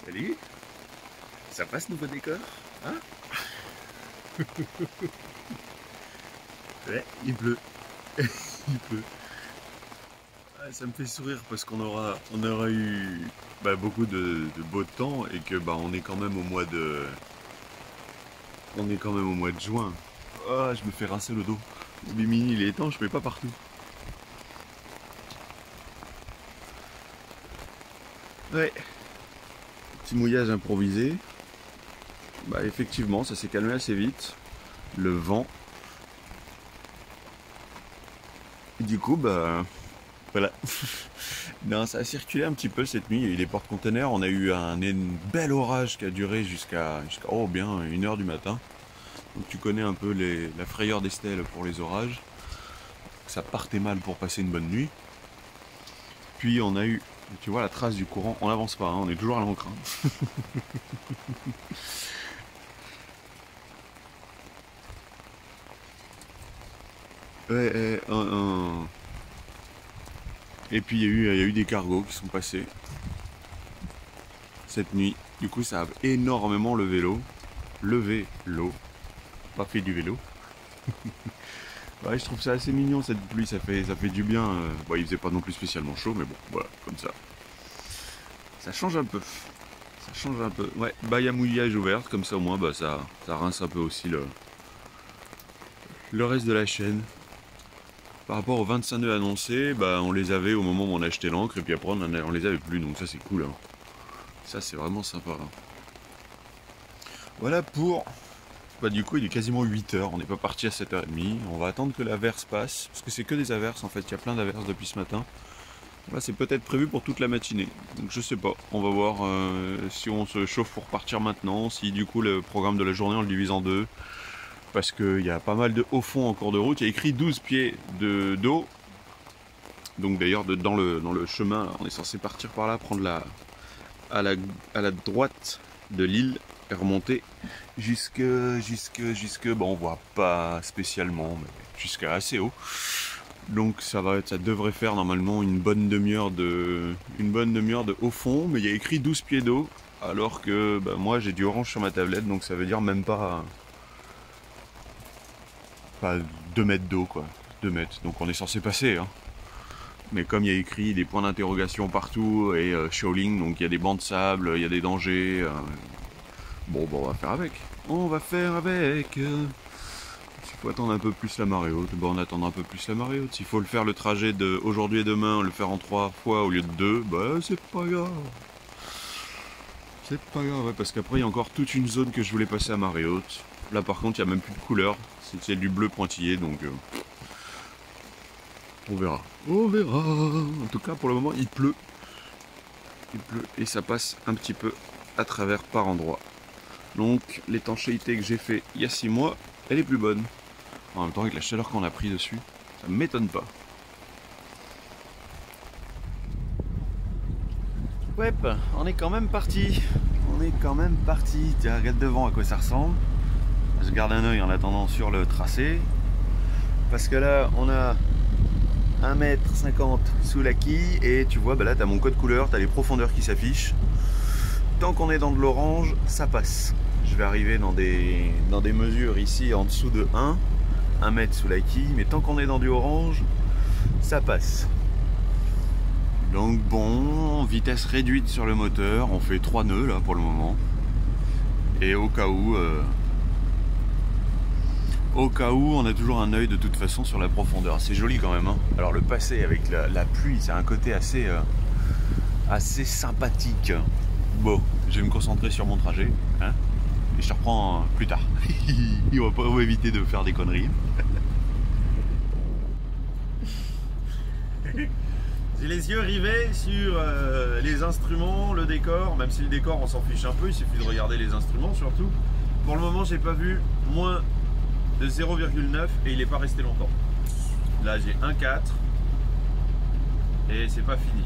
Salut. Ça passe nouveau décor, hein? Ouais, il pleut. Il pleut. Ah, ça me fait sourire parce on aura eu beaucoup de beau temps et que on est quand même au mois de. On est quand même au mois de juin. Ah, je me fais rincer le dos. Le bimini il est étanche mais pas partout. Ouais. Petit mouillage improvisé. Effectivement, ça s'est calmé assez vite. Le vent. Et du coup, voilà. Non, ça a circulé un petit peu cette nuit. Il y a eu des porte-containers. On a eu un bel orage qui a duré jusqu'à bien 1h du matin. Donc tu connais un peu la frayeur d'Estelle pour les orages. Ça partait mal pour passer une bonne nuit. Puis on a eu, tu vois la trace du courant. On n'avance pas, hein, on est toujours à l'encre. Ouais, et puis il y a eu des cargos qui sont passés cette nuit. Du coup, ça a énormément levé l'eau. Pas fait du vélo. Ouais, je trouve ça assez mignon cette pluie, ça fait du bien. Il faisait pas non plus spécialement chaud, mais bon, voilà, comme ça. Ça change un peu. Ça change un peu. Ouais, il y a mouillage ouverte, comme ça au moins ça rince un peu aussi le reste de la chaîne. Par rapport aux 25 nœuds annoncés, on les avait au moment où on a acheté l'encre, et puis après on les avait plus, donc ça c'est cool. Hein. Ça c'est vraiment sympa. Hein. Voilà pour... du coup il est quasiment 8h, on n'est pas parti à 7h30, on va attendre que l'averse passe, parce que c'est que des averses en fait, il y a plein d'averses depuis ce matin. Là c'est peut-être prévu pour toute la matinée, donc je sais pas, on va voir si on se chauffe pour partir maintenant, si du coup le programme de la journée on le divise en deux. Parce qu'il y a pas mal de hauts fonds en cours de route. Il y a écrit 12 pieds d'eau. Donc d'ailleurs dans le chemin, on est censé partir par là, prendre à la droite de l'île et remonter jusque on voit pas spécialement, mais jusqu'à assez haut. Donc ça devrait faire normalement une bonne demi-heure de haut fond, mais il y a écrit 12 pieds d'eau, alors que moi j'ai du orange sur ma tablette, donc ça veut dire même pas 2 mètres d'eau, quoi. 2 mètres. Donc on est censé passer, hein. Mais comme il y a écrit des points d'interrogation partout et shoaling, donc il y a des bancs de sable, il y a des dangers. On va faire avec. On va faire avec. S'il faut attendre un peu plus la marée haute, on attend un peu plus la marée haute. S'il faut le faire le trajet de aujourd'hui et demain, le faire en 3 fois au lieu de 2, c'est pas grave. C'est pas grave, ouais, parce qu'après il y a encore toute une zone que je voulais passer à marée haute. Là par contre il n'y a même plus de couleur, c'est du bleu pointillé, donc on verra. On verra. En tout cas pour le moment il pleut. Il pleut et ça passe un petit peu à travers par endroits. Donc l'étanchéité que j'ai fait il y a 6 mois, elle est plus bonne. En même temps avec la chaleur qu'on a pris dessus, ça m'étonne pas. Ouais, on est quand même parti. Tiens, regarde devant à quoi ça ressemble. Je garde un œil en attendant sur le tracé. Parce que là, on a 1,50 m sous la quille. Et tu vois, là, tu as mon code couleur, tu as les profondeurs qui s'affichent. Tant qu'on est dans de l'orange, ça passe. Je vais arriver dans des mesures ici en dessous de 1 mètre sous la quille. Mais tant qu'on est dans du orange, ça passe. Donc bon, vitesse réduite sur le moteur, on fait 3 nœuds là pour le moment. Et au cas où, on a toujours un œil de toute façon sur la profondeur. C'est joli quand même. Hein. Alors le passé avec la pluie, c'est un côté assez sympathique. Bon, je vais me concentrer sur mon trajet. Hein, et je te reprends plus tard. On va éviter de faire des conneries. J'ai les yeux rivés sur les instruments, le décor, même si le décor on s'en fiche un peu, il suffit de regarder les instruments surtout. Pour le moment j'ai pas vu moins de 0,9 et il n'est pas resté longtemps. Là j'ai 1,4 et c'est pas fini.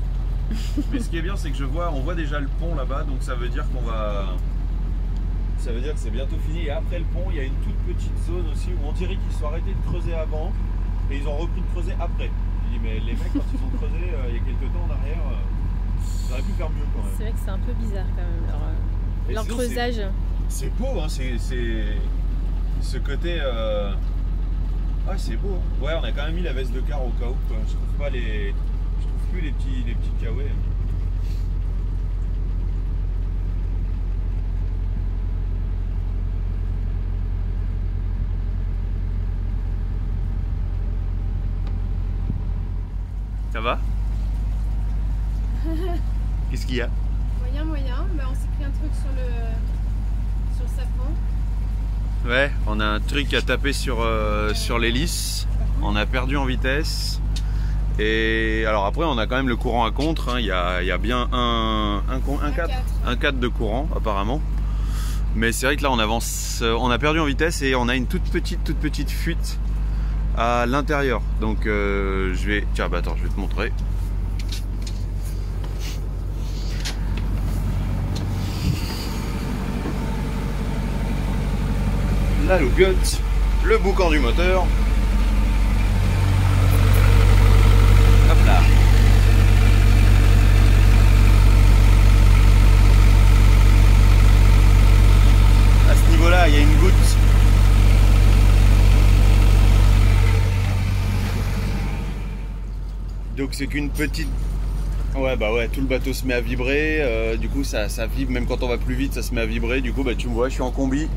Mais ce qui est bien c'est que on voit déjà le pont là-bas, donc ça veut dire ça veut dire que c'est bientôt fini. Et après le pont il y a une toute petite zone aussi où on dirait qu'ils sont arrêtés de creuser avant et ils ont repris de creuser après. Mais les mecs quand ils ont creusé il y a quelques temps en arrière, Ils auraient pu faire mieux quand même. C'est vrai que c'est un peu bizarre quand même leur sinon, creusage. C'est beau, hein, c'est ce côté. Ah, c'est beau. Hein. Ouais, on a quand même mis la veste de car au cas où. Quoi. Je trouve pas les. Je trouve plus les petits kawaii. Ça va? Qu'est-ce qu'il y a? Moyen. Bah, on s'est pris un truc sur le safran. Ouais, on a un truc à taper sur l'hélice. On a perdu en vitesse. Et alors après, on a quand même le courant à contre. Hein. Il y a bien un 4 de courant apparemment. Mais c'est vrai que là, on avance. On a perdu en vitesse et on a une toute petite fuite à l'intérieur. Donc je vais. Tiens, bah attends, je vais te montrer. La lougotte, le boucan du moteur. Hop là. À ce niveau-là, il y a une goutte. Donc c'est qu'une petite... Ouais, bah ouais, tout le bateau se met à vibrer. Du coup, ça vibre, même quand on va plus vite, ça se met à vibrer. Du coup, bah tu me vois, je suis en combi.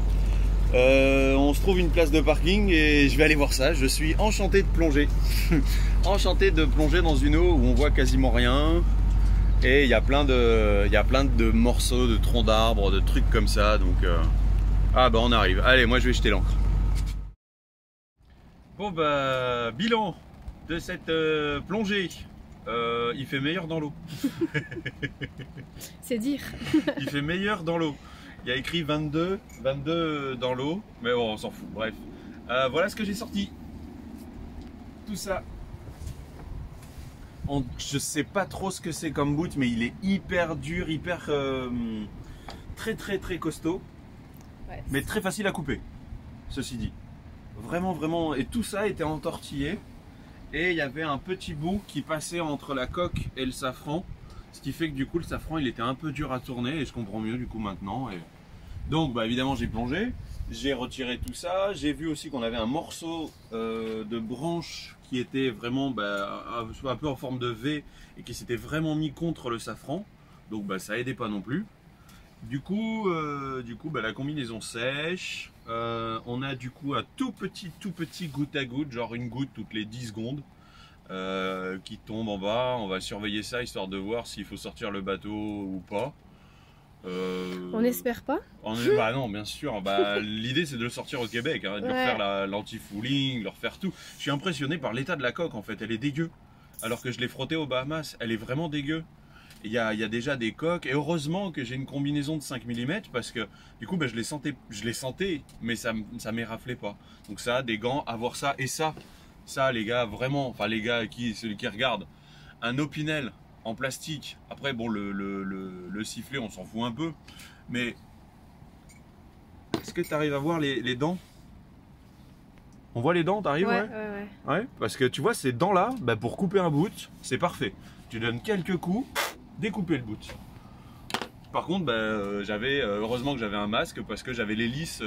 On se trouve une place de parking et je vais aller voir ça. Je suis enchanté de plonger. Enchanté de plonger dans une eau où on voit quasiment rien. Et il y a plein de morceaux, de troncs d'arbres, de trucs comme ça. Donc, ah bah on arrive. Allez, moi je vais jeter l'ancre. Bon bah, bilan de cette plongée. Il fait meilleur dans l'eau. C'est dire. Il fait meilleur dans l'eau. Il y a écrit 22 dans l'eau, mais bon, on s'en fout, bref. Voilà ce que j'ai sorti. Tout ça. Je sais pas trop ce que c'est comme boot, mais il est hyper dur, hyper très costaud. Ouais. Mais très facile à couper, ceci dit. Vraiment, et tout ça était entortillé. Et il y avait un petit bout qui passait entre la coque et le safran. Ce qui fait que du coup le safran il était un peu dur à tourner et je comprends mieux du coup maintenant. Et... Donc bah, évidemment j'ai plongé, j'ai retiré tout ça, j'ai vu aussi qu'on avait un morceau de branche qui était vraiment un peu en forme de V et qui s'était vraiment mis contre le safran. Donc bah, ça aidait pas non plus. Du coup bah, la combinaison sèche, on a du coup un tout petit goutte à goutte, genre une goutte toutes les 10 secondes. Qui tombe en bas, on va surveiller ça histoire de voir s'il faut sortir le bateau ou pas. On n'espère pas. Bah non, bien sûr. Bah, l'idée c'est de le sortir au Québec, hein, de leur faire l'anti-fouling, leur faire tout. Je suis impressionné par l'état de la coque en fait, elle est dégueu. Alors que je l'ai frottée aux Bahamas, elle est vraiment dégueu. Il y a déjà des coques et heureusement que j'ai une combinaison de 5 mm parce que du coup bah, je les sentais mais ça m'éraflait pas. Donc ça, des gants, avoir ça et ça. Ça les gars, vraiment, enfin les gars celui qui regarde, un Opinel en plastique, après bon le sifflet on s'en fout un peu, mais est-ce que tu arrives à voir les dents? On voit les dents, t'arrives? Ouais, parce que tu vois ces dents là, bah, pour couper un boot, c'est parfait. Tu donnes quelques coups, découper le boot. Par contre, heureusement que j'avais un masque parce que j'avais l'hélice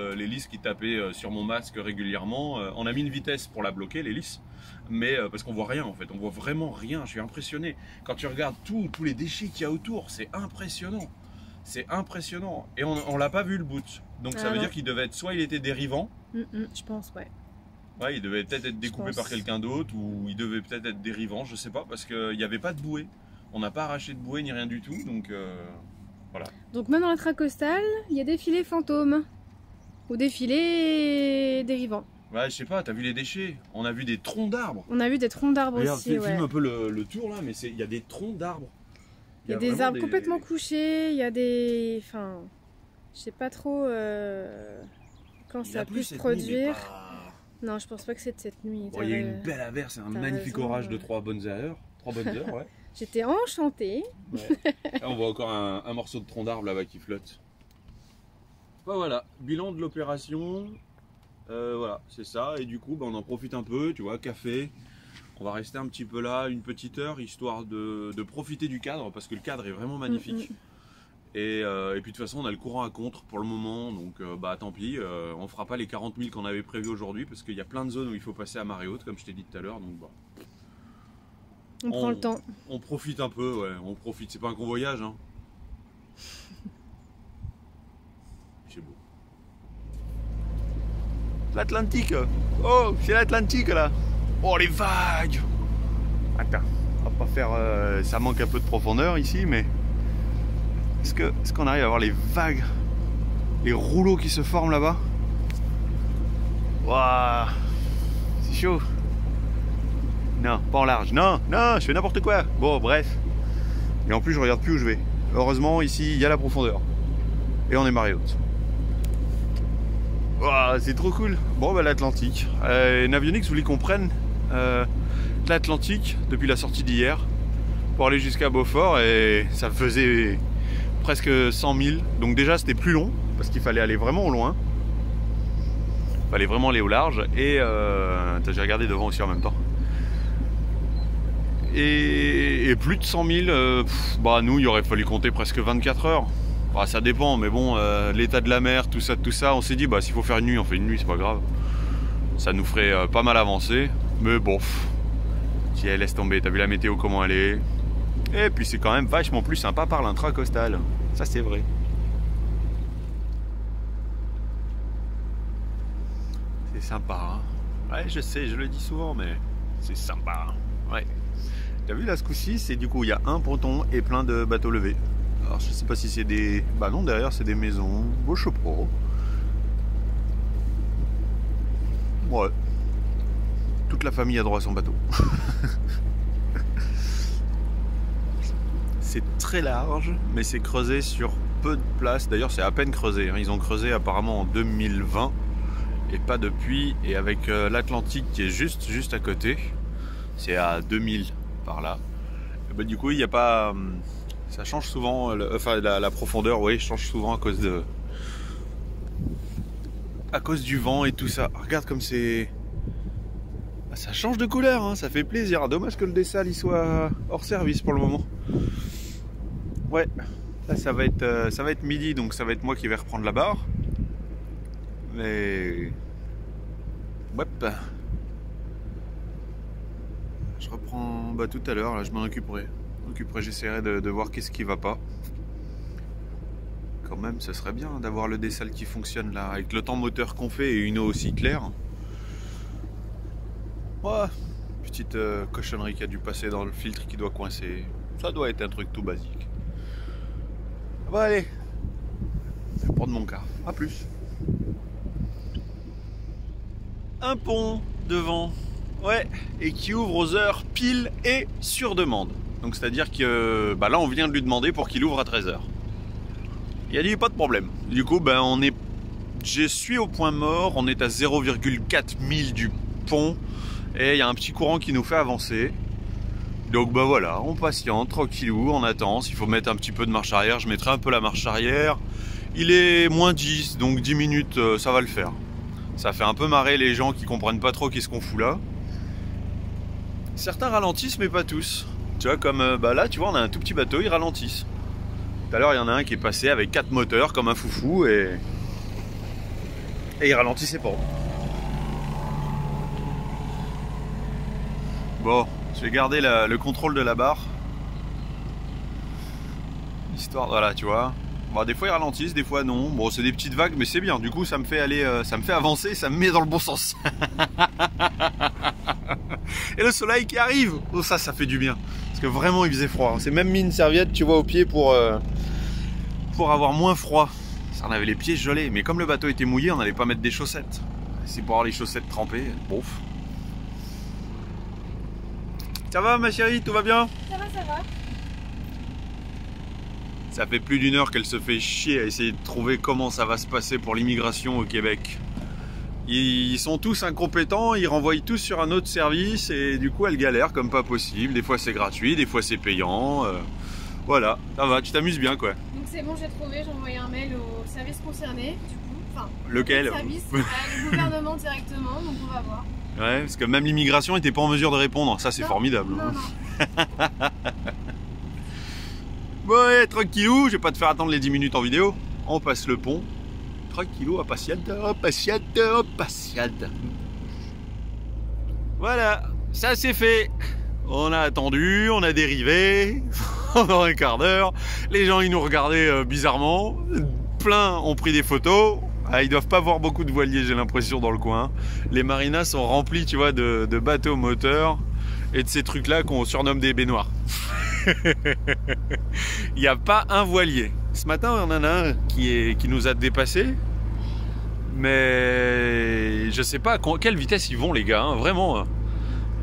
qui tapait sur mon masque régulièrement. On a mis une vitesse pour la bloquer, l'hélice, mais parce qu'on voit rien en fait, on voit vraiment rien. Je suis impressionné. Quand tu regardes tous les déchets qu'il y a autour, c'est impressionnant. C'est impressionnant. Et on l'a pas vu le boot. Donc ça veut dire qu'il devait être, soit il était dérivant. Je pense, ouais. Ouais, il devait peut-être être découpé par quelqu'un d'autre ou il devait peut-être être dérivant, je sais pas, parce qu'il n'y avait pas de bouée. On n'a pas arraché de bouée ni rien du tout, donc... Voilà. Donc même dans l'intracostal, il y a des filets fantômes ou des filets dérivants. Ouais, je sais pas, t'as vu les déchets? On a vu des troncs d'arbres. On a vu des troncs d'arbres aussi. Regarde, filme un peu le tour là, mais il y a des troncs d'arbres. Il y a des arbres complètement couchés, il y a des... Enfin, je sais pas trop quand ça a pu se produire. Non, je pense pas que c'est de cette nuit. Bon, il y a une belle averse, un magnifique orage de 3 bonnes heures. 3 bonnes heures, ouais. J'étais enchantée. Ouais. Là, on voit encore un morceau de tronc d'arbre là-bas qui flotte. Bah, voilà, bilan de l'opération. Voilà, c'est ça. Et du coup, bah, on en profite un peu, tu vois, café. On va rester un petit peu là, une petite heure, histoire de profiter du cadre, parce que le cadre est vraiment magnifique. Et puis de toute façon, on a le courant à contre pour le moment, donc bah tant pis, on fera pas les 40 000 qu'on avait prévu aujourd'hui, parce qu'il y a plein de zones où il faut passer à marée haute, comme je t'ai dit tout à l'heure, donc bah... On prend le temps. On profite un peu, ouais, on profite, c'est pas un convoyage, hein. C'est beau. L'Atlantique. Oh, c'est l'Atlantique là. Oh, les vagues. Attends, on va pas faire... ça manque un peu de profondeur ici, mais... Est-ce qu'on arrive à voir les vagues, les rouleaux qui se forment là-bas? Waouh, c'est chaud. Non, pas en large. Non, non, je fais n'importe quoi. Bon, bref. Et en plus, je regarde plus où je vais. Heureusement, ici, il y a la profondeur. Et on est marée haute. Waouh, c'est trop cool. Bon, bah l'Atlantique. Navionics voulait qu'on prenne l'Atlantique depuis la sortie d'hier pour aller jusqu'à Beaufort et ça faisait presque 100 000. Donc déjà, c'était plus long parce qu'il fallait aller vraiment au loin. Il fallait vraiment aller au large. Et j'ai regardé devant aussi en même temps. Et plus de 100 000, bah nous, il aurait fallu compter presque 24 heures. Bah, ça dépend, mais bon, l'état de la mer, tout ça, on s'est dit, bah s'il faut faire une nuit, on fait une nuit, c'est pas grave. Ça nous ferait pas mal avancer, mais bon, si elle laisse tomber, t'as vu la météo comment elle est. Et puis c'est quand même vachement plus sympa par l'intracostal, ça c'est vrai. C'est sympa, hein. Ouais, je sais, je le dis souvent, mais c'est sympa, ouais. T'as vu là ce coup-ci, c'est du coup il y a un ponton et plein de bateaux levés. Alors je sais pas si c'est des... Bah non, derrière c'est des maisons. Beau chapeau. Ouais. Toute la famille a droit à son bateau. C'est très large, mais c'est creusé sur peu de place. D'ailleurs c'est à peine creusé, hein. Ils ont creusé apparemment en 2020 et pas depuis. Et avec l'Atlantique qui est juste à côté, c'est à 2000 par là. Et bah, du coup il n'y a pas... Ça change souvent, enfin la profondeur, oui, change souvent à cause du vent et tout ça. Regarde comme c'est... Ça change de couleur, hein, ça fait plaisir. Dommage que le dessal il soit hors service pour le moment. Ouais, là ça va être midi, donc ça va être moi qui vais reprendre la barre. Mais... Ouais. Je reprends bah, tout à l'heure, là je m'en occuperai. J'essaierai de voir qu'est-ce qui va pas. Quand même, ce serait bien d'avoir le dessal qui fonctionne là, avec le temps moteur qu'on fait et une eau aussi claire. Ouais, petite cochonnerie qui a dû passer dans le filtre qui doit coincer. Ça doit être un truc tout basique. Bon allez, je vais prendre mon car. A plus. Un pont devant. Ouais, et qui ouvre aux heures pile et sur demande. Donc c'est-à-dire que bah là on vient de lui demander pour qu'il ouvre à 13 h. Il a dit pas de problème. Du coup ben je suis au point mort, on est à 0,4 milles du pont et il y a un petit courant qui nous fait avancer. Donc bah voilà, on patiente, tranquillou, on attend. S'il faut mettre un petit peu de marche arrière, je mettrai un peu la marche arrière. Il est moins 10, donc 10 minutes ça va le faire. Ça fait un peu marrer les gens qui comprennent pas trop qu'est-ce qu'on fout là. Certains ralentissent mais pas tous. Tu vois, comme bah là, tu vois, on a un tout petit bateau, ils ralentissent. Tout à l'heure, il y en a un qui est passé avec 4 moteurs comme un foufou et il ralentissait pas. Bon, je vais garder le contrôle de la barre. Histoire, voilà, tu vois. Bon, des fois, ils ralentissent, des fois, non. Bon, c'est des petites vagues, mais c'est bien. Du coup, ça me fait aller, ça me fait avancer, ça me met dans le bon sens. Et le soleil qui arrive, oh ça fait du bien. Parce que vraiment il faisait froid. On s'est même mis une serviette, tu vois, au pied pour avoir moins froid. Ça, on avait les pieds gelés. Mais comme le bateau était mouillé, on n'allait pas mettre des chaussettes. C'est pour avoir les chaussettes trempées. Bof. Ça va ma chérie, tout va bien? Ça va, ça va. Ça fait plus d'une heure qu'elle se fait chier à essayer de trouver comment ça va se passer pour l'immigration au Québec. Ils sont tous incompétents, ils renvoient tous sur un autre service et du coup elle galère comme pas possible. Des fois c'est gratuit, des fois c'est payant. Voilà, ça va, tu t'amuses bien quoi. Donc c'est bon, j'ai trouvé, j'ai envoyé un mail au service concerné du coup. Enfin, lequel? Le service, le gouvernement directement, donc on va voir. Ouais, parce que même l'immigration n'était pas en mesure de répondre. Ça, c'est formidable. Non, non. Bon, ouais, tranquillou, je vais pas te faire attendre les 10 minutes en vidéo. On passe le pont. Tranquillou, impatiente, impatiente, impatiente. Voilà, ça c'est fait. On a attendu, on a dérivé pendant un quart d'heure. Les gens, ils nous regardaient bizarrement. Plein ont pris des photos. Ah, ils doivent pas voir beaucoup de voiliers, j'ai l'impression, dans le coin. Les marinas sont remplis, tu vois, de bateaux moteurs et de ces trucs-là qu'on surnomme des baignoires. Il n'y a pas un voilier. Ce matin, on en a un qui nous a dépassé. Mais je sais pas à quelle vitesse ils vont, les gars. Hein, vraiment.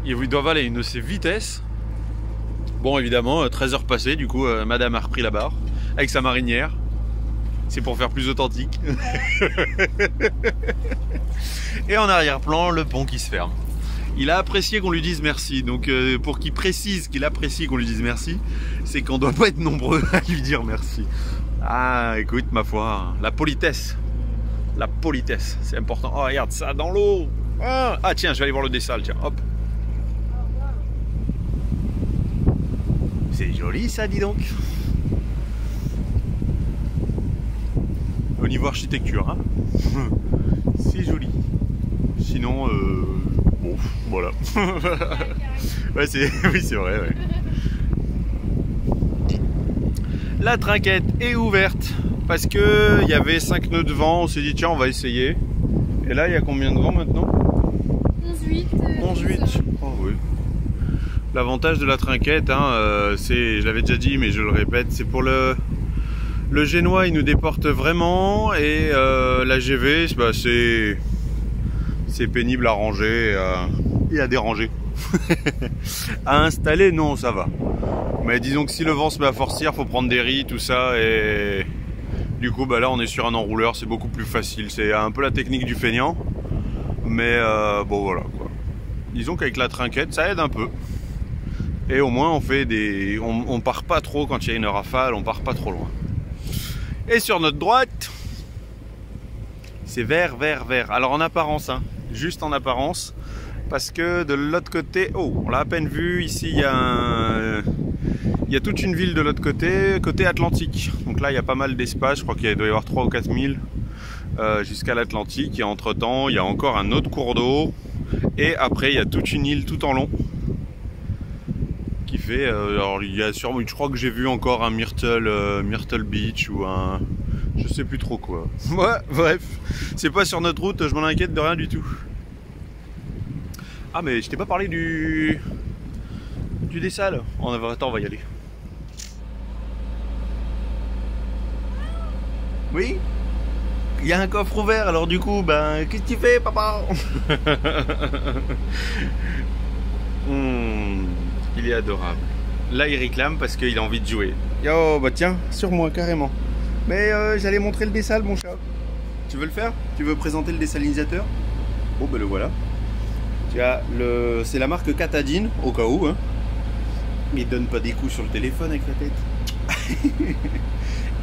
Ils doivent aller à une de ces vitesses. Bon, évidemment, 13 heures passées. Du coup, madame a repris la barre avec sa marinière. C'est pour faire plus authentique. Et en arrière-plan, le pont qui se ferme. Il a apprécié qu'on lui dise merci. Donc pour qu'il précise qu'il apprécie qu'on lui dise merci, c'est qu'on doit pas être nombreux à lui dire merci. Ah, écoute, ma foi, la politesse. La politesse, c'est important. Oh, regarde ça dans l'eau. Ah, tiens, je vais aller voir le dessal, tiens, hop. C'est joli ça, dis donc. Au niveau architecture, hein. C'est joli. Sinon, bon, voilà. Ouais, oui, c'est vrai, ouais. La trinquette est ouverte parce que il y avait 5 nœuds de vent. On s'est dit tiens, on va essayer. Et là, il y a combien de vent maintenant? 11,8. 11,8. Oh oui. L'avantage de la trinquette, hein, c'est, je l'avais déjà dit, mais je le répète, c'est pour le génois, il nous déporte vraiment, et la GV, bah, c'est pénible à ranger et à déranger. À installer, non, ça va. Mais disons que si le vent se met à forcir, faut prendre des ris, tout ça, et du coup, bah là, on est sur un enrouleur, c'est beaucoup plus facile. C'est un peu la technique du feignant, mais bon, voilà, quoi. Disons qu'avec la trinquette, ça aide un peu. Et au moins, on fait des, on part pas trop quand il y a une rafale, on part pas trop loin. Et sur notre droite, c'est vert, vert, vert. Alors en apparence, hein, juste en apparence, parce que de l'autre côté, oh, on l'a à peine vu. Ici, il y a toute une ville de l'autre côté, côté Atlantique. Donc là, il y a pas mal d'espace. Je crois qu'il doit y avoir 3 ou 4 000 jusqu'à l'Atlantique. Et entre-temps, il y a encore un autre cours d'eau. Et après, il y a toute une île tout en long. Qui fait, alors il y a sûrement, je crois que j'ai vu encore un Myrtle Beach ou un, je sais plus trop quoi. Ouais, bref, c'est pas sur notre route, je m'en inquiète de rien du tout. Ah mais je t'ai pas parlé du dessal. Attends, on va y aller. Oui, il y a un coffre ouvert, alors du coup, ben, qu'est-ce que tu fais, papa? Il est adorable. Là, il réclame parce qu'il a envie de jouer. Yo, bah tiens, sur moi, carrément. Mais j'allais montrer le dessal, mon chat. Tu veux le faire? Tu veux présenter le dessalinisateur? Oh, bah le voilà. C'est la marque Katadyn, au cas où. Hein. Mais donne pas des coups sur le téléphone avec la tête.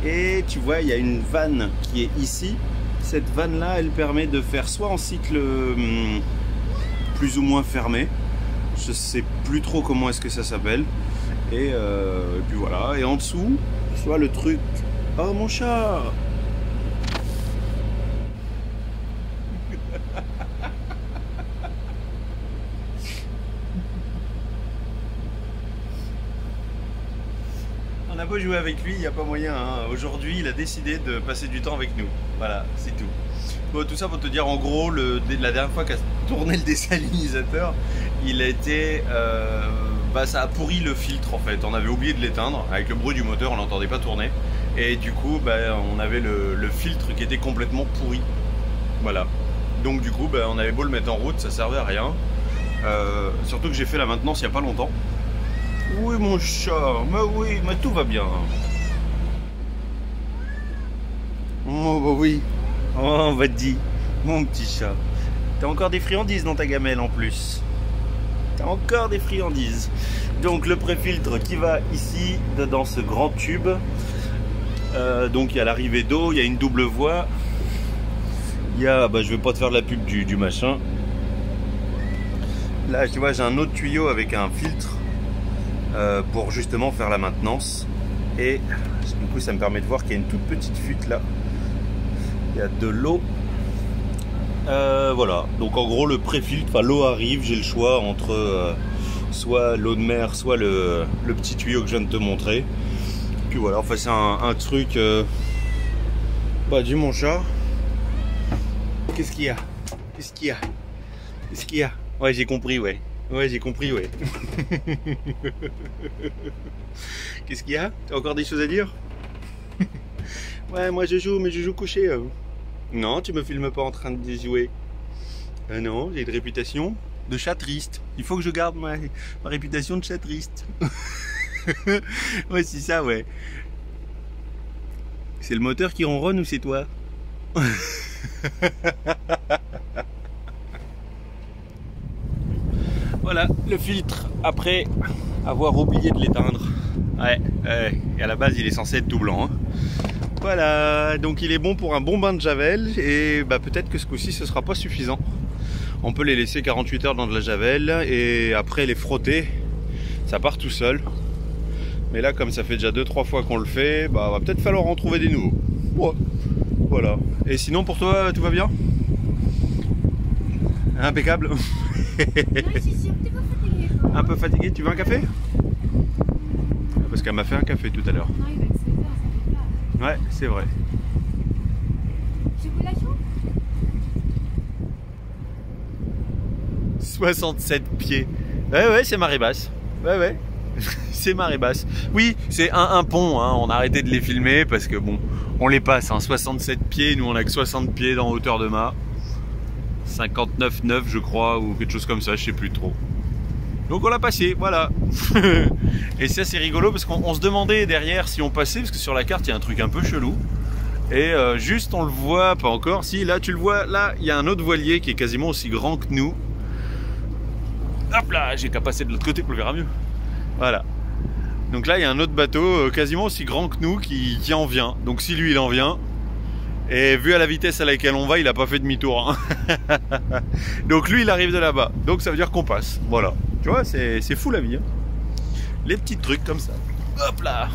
Et tu vois, il y a une vanne qui est ici. Cette vanne-là, elle permet de faire soit en cycle plus ou moins fermé. Je sais plus trop comment est-ce que ça s'appelle. Et puis voilà. Et en dessous, soit le truc... Oh mon chat! On a beau jouer avec lui, il n'y a pas moyen. Hein. Aujourd'hui, il a décidé de passer du temps avec nous. Voilà, c'est tout. Bon, tout ça pour te dire, en gros, la dernière fois qu'a tourné le dessalinisateur, il a été... bah, ça a pourri le filtre en fait. On avait oublié de l'éteindre. Avec le bruit du moteur, on n'entendait pas tourner. Et du coup, bah, on avait le filtre qui était complètement pourri. Voilà. Donc du coup, bah, on avait beau le mettre en route, ça servait à rien. Surtout que j'ai fait la maintenance il n'y a pas longtemps. Oui mon chat, mais oui, mais tout va bien. Oh bah oui. Oh, on va te dire, mon petit chat. T'as encore des friandises dans ta gamelle en plus. T'as encore des friandises. Donc le préfiltre qui va ici, dans ce grand tube. Donc il y a l'arrivée d'eau, il y a une double voie. Il y a, bah, je vais pas te faire de la pub du machin. Là, tu vois, j'ai un autre tuyau avec un filtre pour justement faire la maintenance. Et du coup, ça me permet de voir qu'il y a une toute petite fuite là. Il y a de l'eau. Voilà. Donc en gros, le pré-filtre, enfin l'eau arrive. J'ai le choix entre soit l'eau de mer, soit le petit tuyau que je viens de te montrer. Puis voilà, enfin c'est un truc... Bah dis mon chat. Qu'est-ce qu'il y a? Qu'est-ce qu'il y a? Qu'est-ce qu'il y a? Ouais, j'ai compris, ouais. Ouais, j'ai compris, ouais. Qu'est-ce qu'il y a? T'as encore des choses à dire? Ouais, moi je joue, mais je joue couché. Non, tu me filmes pas en train de jouer. Non, j'ai une réputation de chat triste. Il faut que je garde ma réputation de chat triste. Ouais, c'est ça, ouais. C'est le moteur qui ronronne ou c'est toi? Voilà, le filtre, après avoir oublié de l'éteindre. Ouais, et à la base, il est censé être tout blanc. Hein. Voilà, donc il est bon pour un bon bain de javel. Et bah, peut-être que ce coup-ci, ce sera pas suffisant. On peut les laisser 48 heures dans de la javel. Et après les frotter, ça part tout seul. Mais là, comme ça fait déjà 2-3 fois qu'on le fait, bah, va peut-être falloir en trouver des nouveaux. Ouais. Voilà. Et sinon, pour toi, tout va bien? Impeccable. Non, je suis un petit peu fatiguée. Un peu fatigué, tu veux un café? Parce qu'elle m'a fait un café tout à l'heure. Non, il va être 7 heures, ça fait plat. Ouais, c'est vrai. Chocolat chaud? 67 pieds. Ouais, c'est marée basse. Ouais. C'est marée basse. Oui, c'est un pont, hein. On a arrêté de les filmer parce que bon, on les passe, hein. 67 pieds, nous on a que 60 pieds dans hauteur de mât. 59,9 je crois, ou quelque chose comme ça, je sais plus trop. Donc on l'a passé, voilà. Et ça c'est rigolo parce qu'on se demandait derrière si on passait, parce que sur la carte il y a un truc un peu chelou. Et juste on le voit, pas encore, si là tu le vois, là il y a un autre voilier qui est quasiment aussi grand que nous. Hop là, j'ai qu'à passer de l'autre côté pour le verra mieux. Voilà. Donc là il y a un autre bateau quasiment aussi grand que nous qui en vient. Donc si lui il en vient, et vu à la vitesse à laquelle on va, il a pas fait demi-tour. Hein. Donc lui il arrive de là-bas. Donc ça veut dire qu'on passe. Voilà. Tu vois, c'est fou la vie. Hein. Les petits trucs comme ça. Hop là.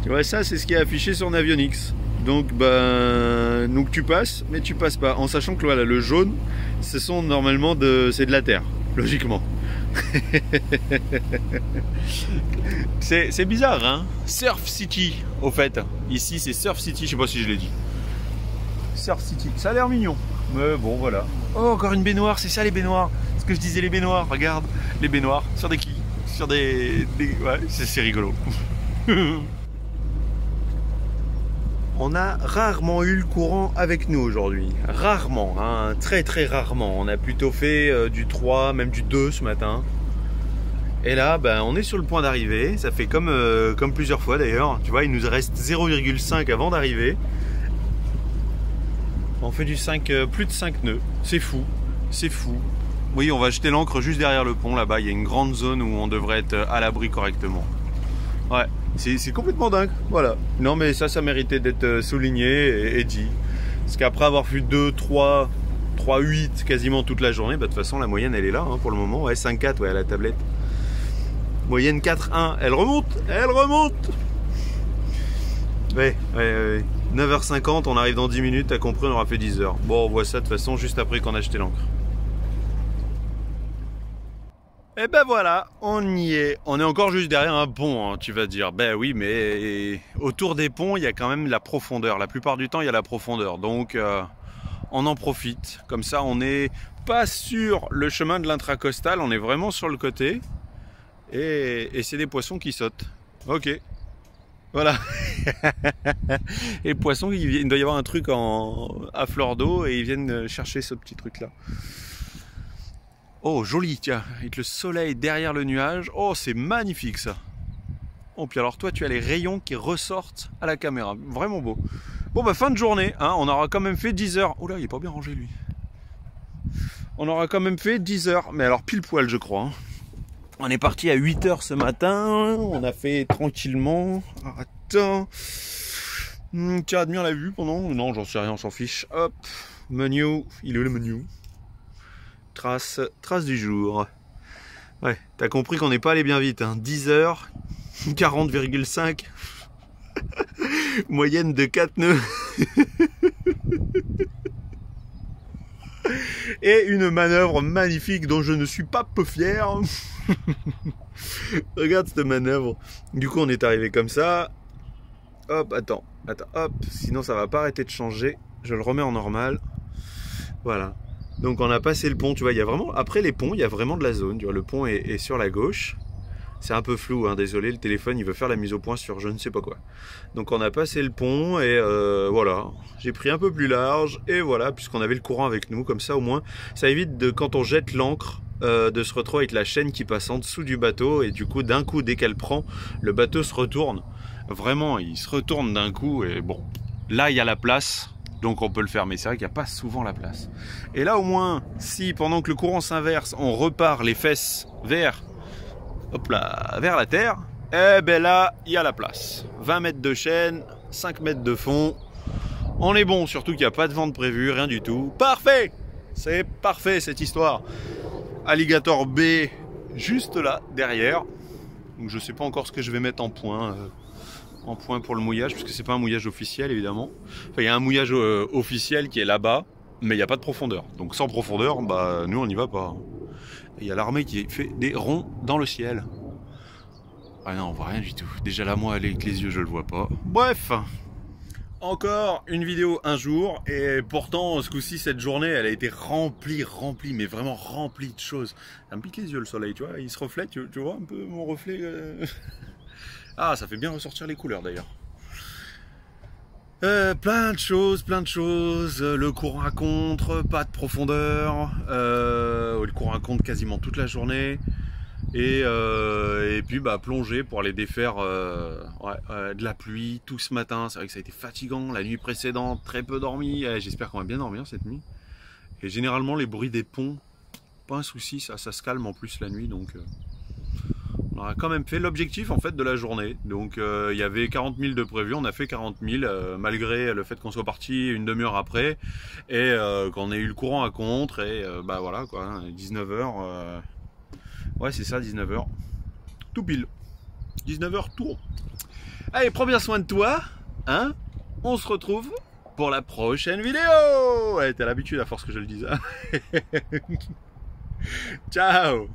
Tu vois, ça c'est ce qui est affiché sur Navionics. Donc donc tu passes, mais tu passes pas. En sachant que voilà, le jaune, c'est de la terre, logiquement. C'est bizarre, hein. Surf City, au fait. Ici, c'est Surf City, je sais pas si je l'ai dit. Surf City, ça a l'air mignon. Mais bon, voilà. Oh, encore une baignoire, c'est ça les baignoires. Ce que je disais, les baignoires, regarde. Les baignoires, sur des quilles. Sur des... Ouais, c'est rigolo. On a rarement eu le courant avec nous aujourd'hui. Rarement, hein, très très rarement. On a plutôt fait du 3, même du 2 ce matin. Et là, on est sur le point d'arriver. Ça fait comme plusieurs fois d'ailleurs. Tu vois, il nous reste 0,5 avant d'arriver. On fait du 5, plus de 5 nœuds. C'est fou, c'est fou. Oui, on va jeter l'ancre juste derrière le pont là-bas. Il y a une grande zone où on devrait être à l'abri correctement. Ouais. C'est complètement dingue, voilà. Non mais ça méritait d'être souligné et dit. Parce qu'après avoir fait 2, 3, 8 quasiment toute la journée, de toute façon la moyenne elle est là hein, pour le moment. Ouais, 5,4 ouais, à la tablette. Moyenne 4,1, elle remonte. Ouais. 9h50, on arrive dans 10 minutes, t'as compris, on aura fait 10 heures. Bon, on voit ça de toute façon juste après qu'on a acheté l'encre. Et ben voilà, on y est. On est encore juste derrière un pont, hein, tu vas dire. Ben oui, mais autour des ponts, il y a quand même la profondeur. La plupart du temps, il y a la profondeur. Donc, on en profite. Comme ça, on n'est pas sur le chemin de l'intracostal. On est vraiment sur le côté. Et c'est des poissons qui sautent. Ok. Voilà. Et poissons, il doit y avoir un truc à fleur d'eau et ils viennent chercher ce petit truc-là. Oh, joli, tiens, avec le soleil derrière le nuage. Oh, c'est magnifique, ça. Oh, puis alors toi, tu as les rayons qui ressortent à la caméra. Vraiment beau. Bon, fin de journée, hein, on aura quand même fait 10 heures. Oh là, il est pas bien rangé, lui. On aura quand même fait 10 heures, mais alors pile poil, je crois. Hein. On est parti à 8 heures ce matin. On a fait tranquillement. Alors, attends. Tiens, admire la vue pendant... Non, j'en sais rien, on s'en fiche. Hop. Menu, il est où le menu? Trace du jour. Ouais, t'as compris qu'on n'est pas allé bien vite, hein. 10 heures, 40,5. Moyenne de 4 nœuds. Et une manœuvre magnifique dont je ne suis pas peu fier. Regarde cette manœuvre. Du coup, on est arrivé comme ça. Hop, attends, hop. Sinon, ça va pas arrêter de changer. Je le remets en normal. Voilà. Donc, on a passé le pont. Tu vois, il y a vraiment... Après les ponts, il y a vraiment de la zone. Tu vois, le pont est sur la gauche. C'est un peu flou, hein, désolé, le téléphone il veut faire la mise au point sur je ne sais pas quoi. Donc on a passé le pont et voilà, j'ai pris un peu plus large et voilà, puisqu'on avait le courant avec nous, comme ça au moins, ça évite de, quand on jette l'ancre, de se retrouver avec la chaîne qui passe en dessous du bateau et du coup d'un coup dès qu'elle prend, le bateau se retourne. Vraiment, il se retourne d'un coup et bon, là il y a la place. Donc on peut le faire, mais c'est vrai qu'il n'y a pas souvent la place. Et là au moins, si pendant que le courant s'inverse, on repart les fesses vers... Hop là, vers la terre, et ben là, il y a la place. 20 mètres de chaîne, 5 mètres de fond. On est bon, surtout qu'il n'y a pas de vent de prévu, rien du tout. Parfait! C'est parfait cette histoire. Alligator B, juste là, derrière. Donc je ne sais pas encore ce que je vais mettre en point pour le mouillage, parce que c'est pas un mouillage officiel évidemment. Enfin, il y a un mouillage officiel qui est là-bas, mais il n'y a pas de profondeur. Donc sans profondeur, bah nous on n'y va pas. Il y a l'armée qui fait des ronds dans le ciel. Ah non, on voit rien du tout. Déjà là, moi, avec les yeux, je le vois pas. Bref, encore une vidéo un jour. Et pourtant, ce coup-ci, cette journée, elle a été remplie, mais vraiment remplie de choses. Ça me pique les yeux, le soleil, tu vois. Il se reflète, tu vois un peu mon reflet. Ah, ça fait bien ressortir les couleurs, d'ailleurs. Plein de choses, le courant à contre, pas de profondeur, le courant à contre quasiment toute la journée, et puis bah plonger pour aller défaire de la pluie tout ce matin. C'est vrai que ça a été fatigant, la nuit précédente, très peu dormi, j'espère qu'on va bien dormir cette nuit, et généralement les bruits des ponts, pas un souci, ça se calme en plus la nuit, donc... On a quand même fait l'objectif en fait de la journée. Donc il y avait 40 000 de prévu, on a fait 40 000 malgré le fait qu'on soit parti une demi-heure après et qu'on ait eu le courant à contre et bah voilà quoi, 19h. Ouais c'est ça, 19h. Tout pile. 19h tout rond. Allez, prends bien soin de toi, hein. On se retrouve pour la prochaine vidéo. Ouais, t'as l'habitude à force que je le dise. Hein. Ciao.